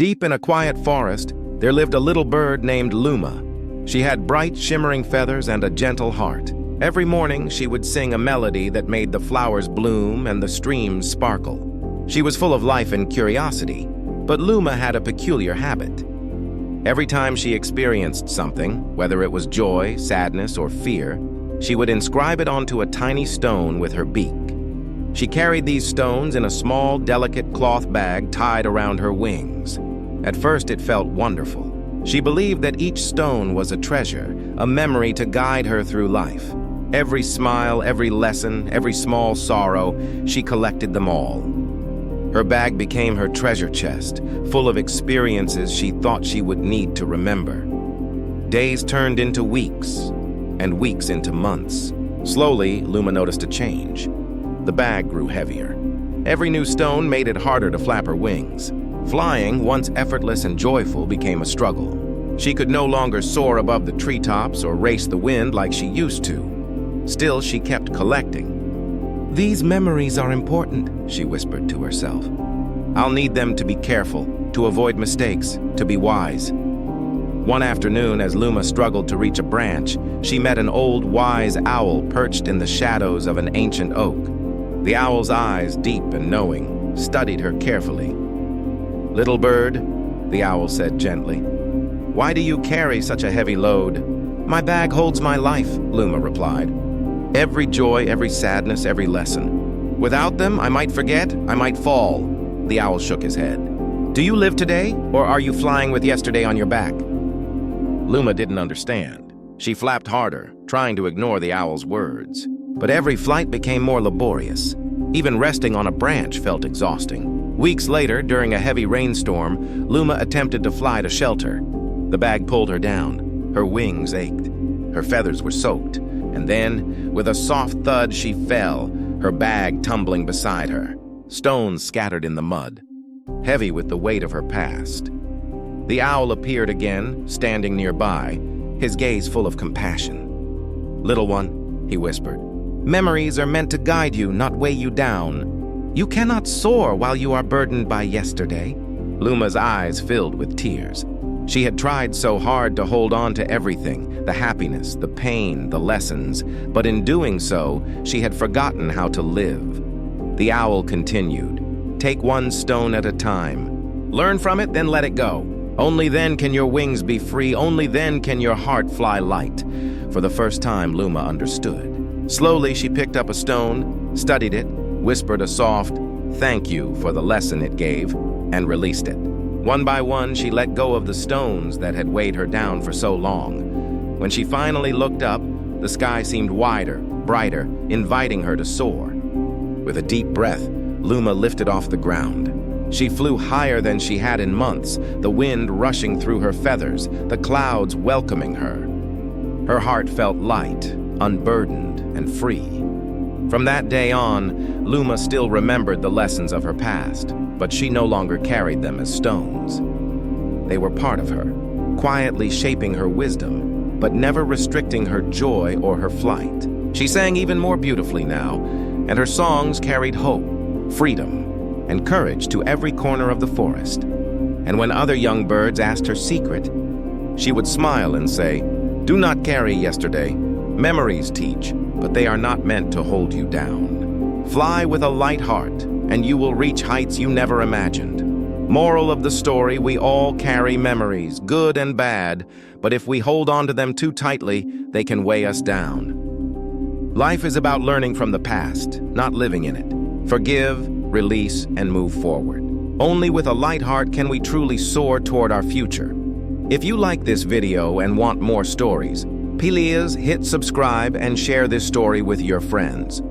Deep in a quiet forest, there lived a little bird named Luma. She had bright, shimmering feathers and a gentle heart. Every morning, she would sing a melody that made the flowers bloom and the streams sparkle. She was full of life and curiosity, but Luma had a peculiar habit. Every time she experienced something, whether it was joy, sadness, or fear, she would inscribe it onto a tiny stone with her beak. She carried these stones in a small, delicate cloth bag tied around her wings. At first, it felt wonderful. She believed that each stone was a treasure, a memory to guide her through life. Every smile, every lesson, every small sorrow, she collected them all. Her bag became her treasure chest, full of experiences she thought she would need to remember. Days turned into weeks, and weeks into months. Slowly, Luma noticed a change. The bag grew heavier. Every new stone made it harder to flap her wings. Flying, once effortless and joyful, became a struggle. She could no longer soar above the treetops or race the wind like she used to. Still, she kept collecting. "These memories are important," she whispered to herself. "I'll need them to be careful, to avoid mistakes, to be wise." One afternoon, as Luma struggled to reach a branch, she met an old, wise owl perched in the shadows of an ancient oak. The owl's eyes, deep and knowing, studied her carefully. "Little bird," the owl said gently, "why do you carry such a heavy load?" "My bag holds my life," Luma replied. "Every joy, every sadness, every lesson. Without them, I might forget, I might fall." The owl shook his head. "Do you live today, or are you flying with yesterday on your back?" Luma didn't understand. She flapped harder, trying to ignore the owl's words. But every flight became more laborious. Even resting on a branch felt exhausting. Weeks later, during a heavy rainstorm, Luma attempted to fly to shelter. The bag pulled her down. Her wings ached. Her feathers were soaked. And then, with a soft thud, she fell, her bag tumbling beside her, stones scattered in the mud, heavy with the weight of her past. The owl appeared again, standing nearby, his gaze full of compassion. "Little one," he whispered, "memories are meant to guide you, not weigh you down. You cannot soar while you are burdened by yesterday." Luma's eyes filled with tears. She had tried so hard to hold on to everything, the happiness, the pain, the lessons, but in doing so, she had forgotten how to live. The owl continued, "Take one stone at a time. Learn from it, then let it go. Only then can your wings be free, only then can your heart fly light." For the first time, Luma understood. Slowly, she picked up a stone, studied it, whispered a soft, "Thank you" for the lesson it gave, and released it. One by one, she let go of the stones that had weighed her down for so long. When she finally looked up, the sky seemed wider, brighter, inviting her to soar. With a deep breath, Luma lifted off the ground. She flew higher than she had in months, the wind rushing through her feathers, the clouds welcoming her. Her heart felt light, unburdened, and free. From that day on, Luma still remembered the lessons of her past, but she no longer carried them as stones. They were part of her, quietly shaping her wisdom, but never restricting her joy or her flight. She sang even more beautifully now, and her songs carried hope, freedom, and courage to every corner of the forest. And when other young birds asked her secret, she would smile and say, "Do not carry yesterday. Memories teach, but they are not meant to hold you down. Fly with a light heart, and you will reach heights you never imagined." Moral of the story, we all carry memories, good and bad, but if we hold on to them too tightly, they can weigh us down. Life is about learning from the past, not living in it. Forgive, release, and move forward. Only with a light heart can we truly soar toward our future. If you like this video and want more stories, please hit subscribe and share this story with your friends.